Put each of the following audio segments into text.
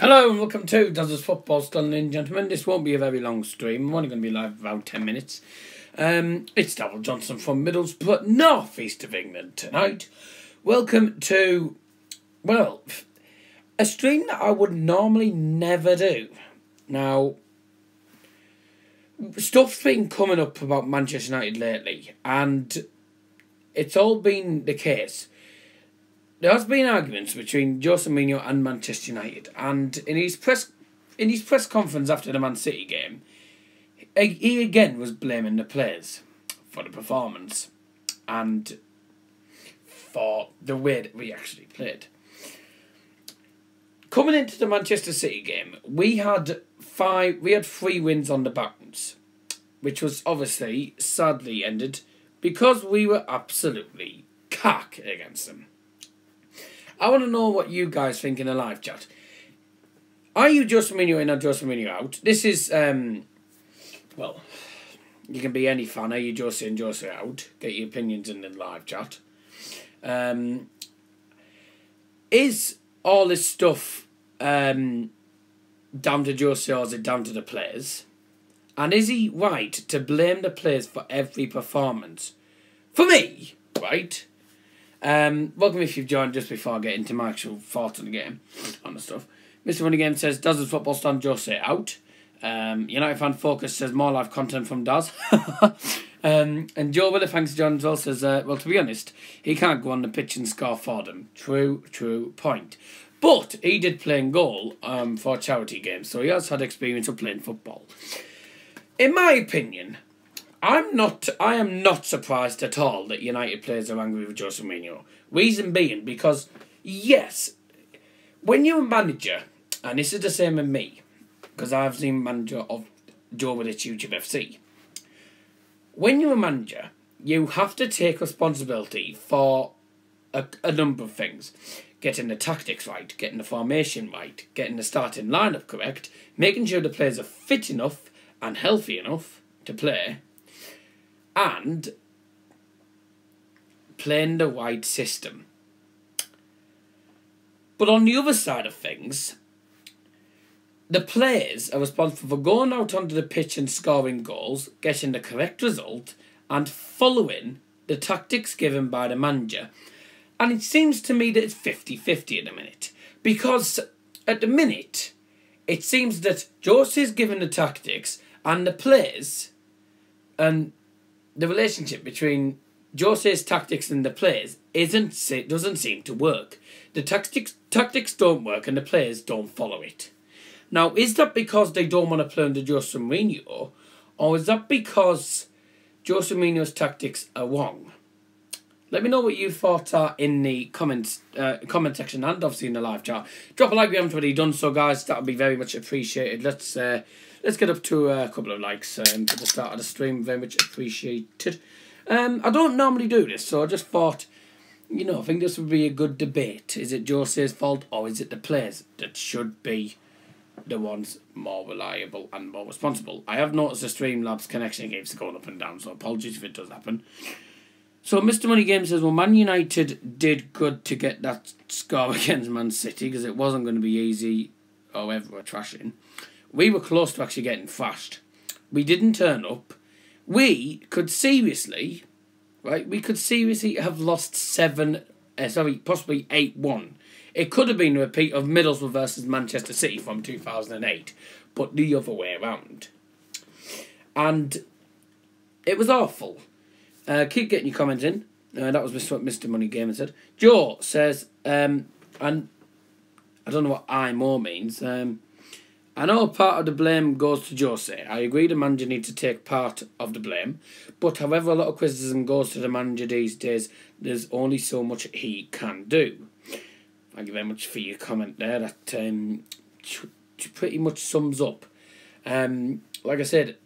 Hello and welcome to Does This Football, ladies and gentlemen. This won't be a very long stream. I'm only going to be live about 10 minutes. It's Davil Johnson from Middlesbrough, north east of England tonight. Welcome to, well, a stream that I would normally never do. Now, stuff's been coming up about Manchester United lately, and it's all been the case. There has been arguments between Jose Mourinho and Manchester United, and in his press conference after the Man City game, he again was blaming the players for the performance and for the way that we actually played. Coming into the Manchester City game, we had 3 wins on the bounce, which was obviously sadly ended because we were absolutely cack against them. I want to know what you guys think in the live chat. Are you Jose Mourinho in or Jose Mourinho out? This is, well, you can be any fan. Are you Jose in, Jose out? Get your opinions in the live chat. Is all this stuff down to Jose, or is it down to the players? And is he right to blame the players for every performance? For me, right? Welcome if you've joined just before I get into my actual thoughts on the game, on the stuff. Mr. Money Game says, Does the football stand Jose out? United Fan Focus says, more live content from Daz. And Joe Willer, thanks John, as well, says, well, to be honest, he can't go on the pitch and score for them. True point. But he did play in goal for a charity game, so he has had experience of playing football. In my opinion, I am not surprised at all that United players are angry with Jose Mourinho. Reason being, because, yes, when you're a manager, and this is the same with me, because I've been manager of Joe Willich YouTube FC. When you're a manager, you have to take responsibility for a number of things. Getting the tactics right, getting the formation right, getting the starting lineup correct, making sure the players are fit enough and healthy enough to play, and playing the right system. But on the other side of things, the players are responsible for going out onto the pitch and scoring goals, getting the correct result, and following the tactics given by the manager. And it seems to me that it's 50-50 at the minute. Because at the minute, it seems that Jose's given the tactics and the players, and the relationship between Jose's tactics and the players doesn't seem to work. The tactics don't work and the players don't follow it. Now, is that because they don't want to play under Jose Mourinho, or is that because Jose Mourinho's tactics are wrong? Let me know what your thoughts are in the comment section and obviously in the live chat. Drop a like if you haven't already done so, guys. That would be very much appreciated. Let's get up to a couple of likes at the start of the stream. Very much appreciated. I don't normally do this, so I just thought, I think this would be a good debate. Is it Jose's fault, or is it the players that should be the ones more reliable and more responsible? I have noticed the Streamlabs connection keeps going up and down, so apologies if it does happen. So Mr. Money Game says, well, Man United did good to get that score against Man City because it wasn't going to be easy, however we're trashing. We were close to actually getting thrashed. We didn't turn up. We could seriously, have lost possibly 8-1. It could have been a repeat of Middlesbrough versus Manchester City from 2008, but the other way around. And it was awful. Keep getting your comments in. That was what Mr. Money Gamer said. Joe says, and I don't know what I more means. I know part of the blame goes to Jose. I agree the manager needs to take part of the blame. But however a lot of criticism goes to the manager these days, there's only so much he can do. Thank you very much for your comment there. That pretty much sums up. Like I said,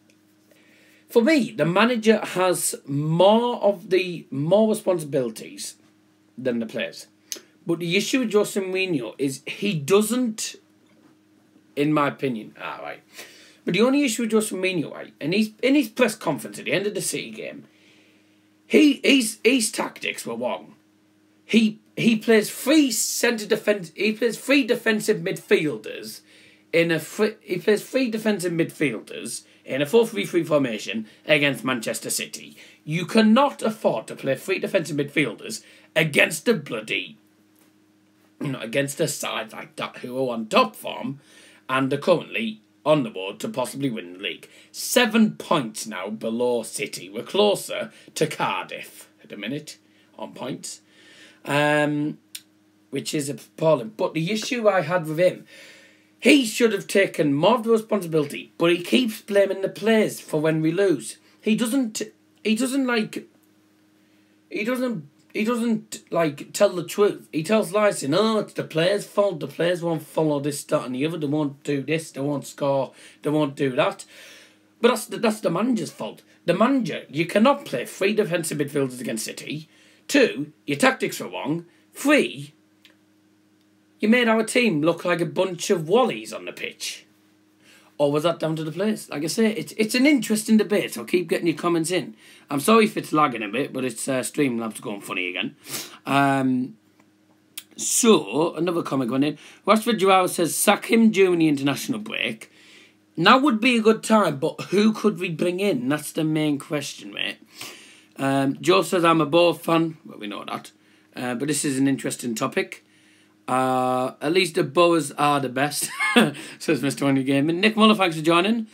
for me, the manager has more responsibilities than the players. But the issue with Jose Mourinho is he doesn't, in my opinion, but the only issue with Jose Mourinho, right, and he's in his press conference at the end of the City game, his tactics were wrong. He plays three defensive midfielders he plays three defensive midfielders in a 4-3-3 formation against Manchester City. You cannot afford to play three defensive midfielders against against a side like that who are on top form and are currently on the board to possibly win the league. 7 points now below City. We're closer to Cardiff at the minute on points, which is appalling. But the issue I had with him, he should have taken more of the responsibility, but he keeps blaming the players for when we lose. He doesn't tell the truth. He tells lies saying, "Oh, it's the players' fault. The players won't follow this, that, and the other. They won't do this. They won't score. They won't do that." But that's the manager's fault. The manager, you cannot play three defensive midfielders against City. 2, your tactics were wrong. 3, you made our team look like a bunch of wallies on the pitch. Or was that down to the players? Like I say, it's an interesting debate, so keep getting your comments in. I'm sorry if it's lagging a bit, but it's Streamlabs going funny again. So, another comment going in. Rashford Joao says, sack him during the international break. Now would be a good time, but who could we bring in? That's the main question, mate. Joe says, I'm a Bournemouth fan. Well, we know that. But this is an interesting topic. At least the Boers are the best, says Mr. Money Gaming. Nick Muller, thanks for joining.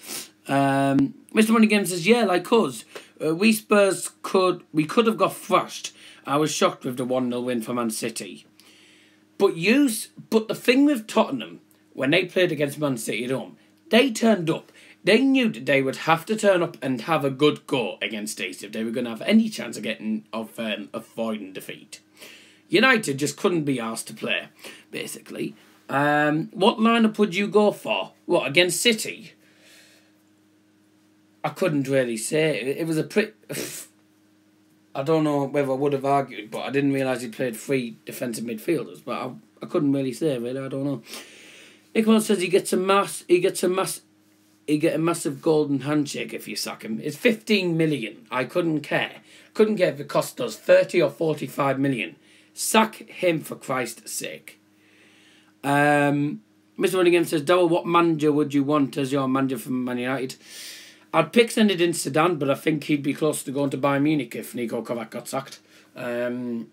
Mr. Money Gaming says, yeah, like us. We Spurs could have got thrashed. I was shocked with the 1-0 win for Man City. But the thing with Tottenham, when they played against Man City at home, they turned up. They knew that they would have to turn up and have a good go against us if they were going to have any chance of avoiding defeat. United just couldn't be asked to play, basically. What lineup would you go for? What, against City? I couldn't really say. It was a pretty... I don't know whether I would have argued, but I didn't realise he played 3 defensive midfielders. But I couldn't really say, really. I don't know. Nick says he get a massive golden handshake if you sack him. It's 15 million. I couldn't care. Couldn't care if it cost us 30 or 45 million. Sack him for Christ's sake. Mr. Runningham says, Darryl, what manager would you want as your manager for Man United? I'd pick Zinedine Zidane, but I think he'd be close to going to Bayern Munich if Niko Kovac got sacked. Not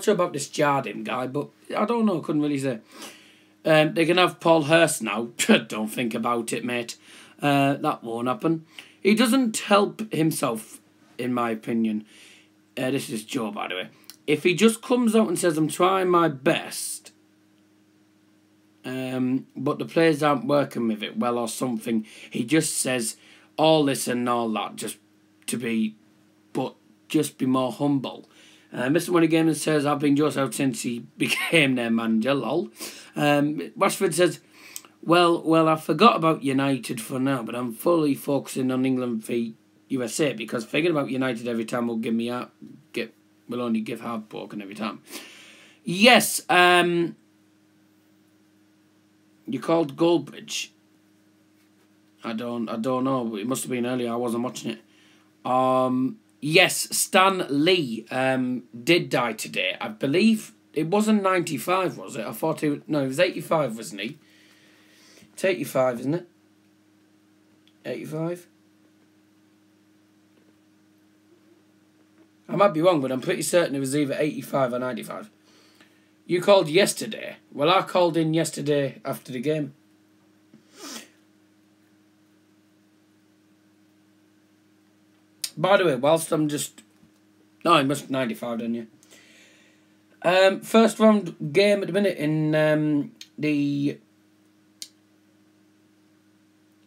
sure about this Jardim guy, but I don't know. Couldn't really say. They can have Paul Hurst now. Don't think about it, mate. That won't happen. He doesn't help himself, in my opinion. This is Joe, by the way. If he just comes out and says, I'm trying my best, but the players aren't working with it well or something, he just says all this and all that just be more humble. Mr. Money Gamer says, I've been just out since he became their manager, lol. Rashford says, well, I forgot about United for now, but I'm fully focusing on England v USA because thinking about United every time will only give heartbroken every time. Yes, you called Goldbridge. I don't know. It must have been earlier. I wasn't watching it. Yes, Stan Lee did die today. I believe it wasn't 95, was it? I thought it was 85, wasn't he? It's 85, isn't it? 85? I might be wrong, but I'm pretty certain it was either 85 or 95. You called yesterday. Well, I called in yesterday after the game. By the way, whilst I'm just... No, it must be 95 then, yeah. First round game at the minute in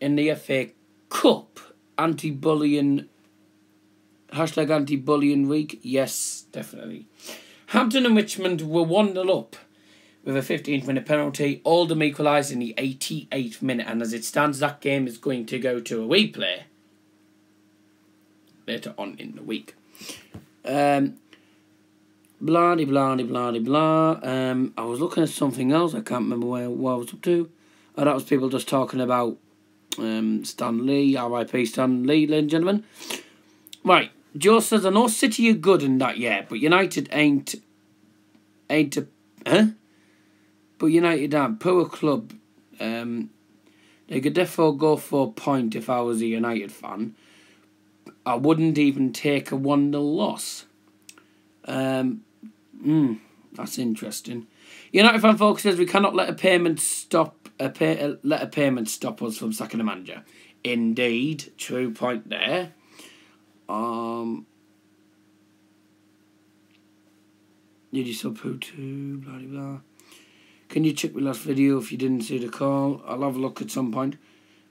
the FA Cup. Anti-bullying... #anti-bullying week. Yes, definitely. Hampton and Richmond were 1-0 up with a 15th-minute penalty. Oldham equalised in the 88th minute, and as it stands, that game is going to go to a replay later on in the week. Blah de blah de blah de blah. I was looking at something else. I can't remember what I was up to. Oh, that was people just talking about Stan Lee. R.I.P. Stan Lee, ladies and gentlemen. Right. Joe says, I know City are good in that, yeah, but United ain't a... Huh? But United aren't. Poor club. They could therefore go for a point if I was a United fan. I wouldn't even take a 1-0 loss. That's interesting. United fan folks says we cannot let a payment stop us from sacking a manager. Indeed, true point there. Did you sub who to blah blah blah? Can you check my last video if you didn't see the call? I'll have a look at some point.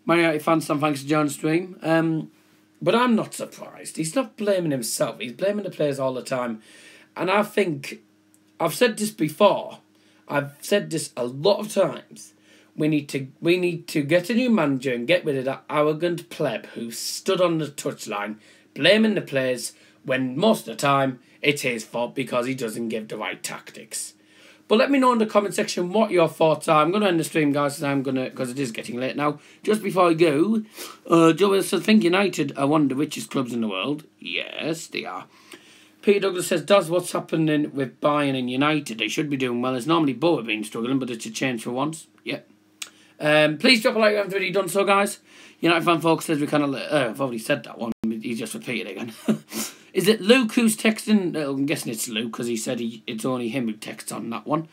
Man United fans, some thanks to John stream. But I'm not surprised. He's not blaming himself. He's blaming the players all the time. And I think, I've said this before. I've said this a lot of times. We need to get a new manager and get rid of that arrogant pleb who stood on the touchline blaming the players when most of the time it's his fault because he doesn't give the right tactics. But let me know in the comment section what your thoughts are. I'm going to end the stream, guys, because it is getting late now. Just before I go, Joe says, think United are one of the richest clubs in the world. Yes, they are. Peter Douglas says, does what's happening with Bayern and United? They should be doing well. It's normally Boa been struggling, but it's a change for once. Yep. Please drop a like if you haven't already done so, guys. United fan folks says we kind of... I've already said that one. He just repeated it again. Is it Luke who's texting? I'm guessing it's Luke because he said it's only him who texts on that one.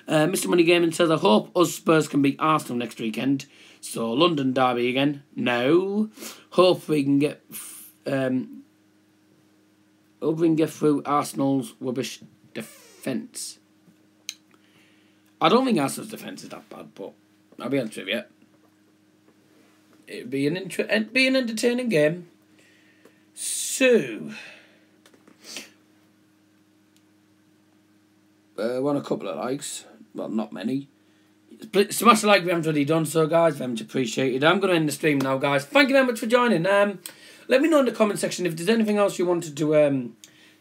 Mr. Money Gaming says, I hope us Spurs can beat Arsenal next weekend. So, London derby again. No. Hope we can get... hope we can get through Arsenal's rubbish defence. I don't think Arsenal's defence is that bad, but I'll be honest with you. It'd be an entertaining game. So... want a couple of likes. Well, not many. Smash the like if you haven't already done so, guys. Very much appreciated. I'm going to end the stream now, guys. Thank you very much for joining. Let me know in the comment section if there's anything else you wanted to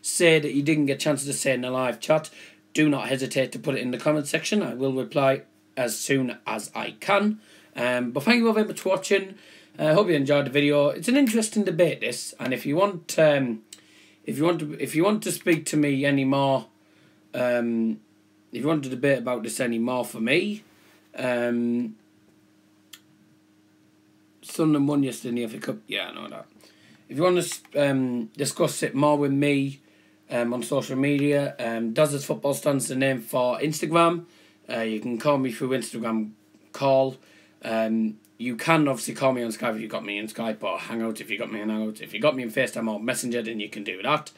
say that you didn't get a chance to say in the live chat. Do not hesitate to put it in the comment section. I will reply as soon as I can. But thank you all very much for watching. I hope you enjoyed the video. It's an interesting debate, this, and if you want to speak to me anymore. If you want to debate about this any more for me, Sunderland won yesterday in the FA Cup. Yeah, I know that. If you want to discuss it more with me on social media, Does Football Stands the name for Instagram. You can call me through Instagram call. You can obviously call me on Skype if you got me in Skype, or Hangout if you got me in Hangout. If you got me in FaceTime or Messenger, then you can do that.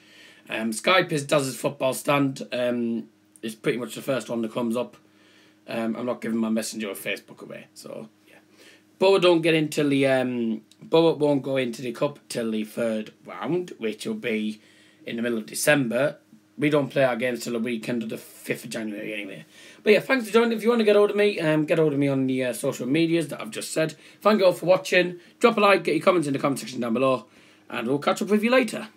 Skype is Does Football Stand. It's pretty much the first one that comes up. I'm not giving my Messenger or Facebook away, so yeah. Boa don't get into the Boa won't go into the cup till the 3rd round, which will be in the middle of December. We don't play our games till the weekend of the 5th of January anyway. But yeah, thanks for joining. If you want to get hold of me, get hold of me on the social medias that I've just said. Thank you all for watching. Drop a like, get your comments in the comment section down below, and we'll catch up with you later.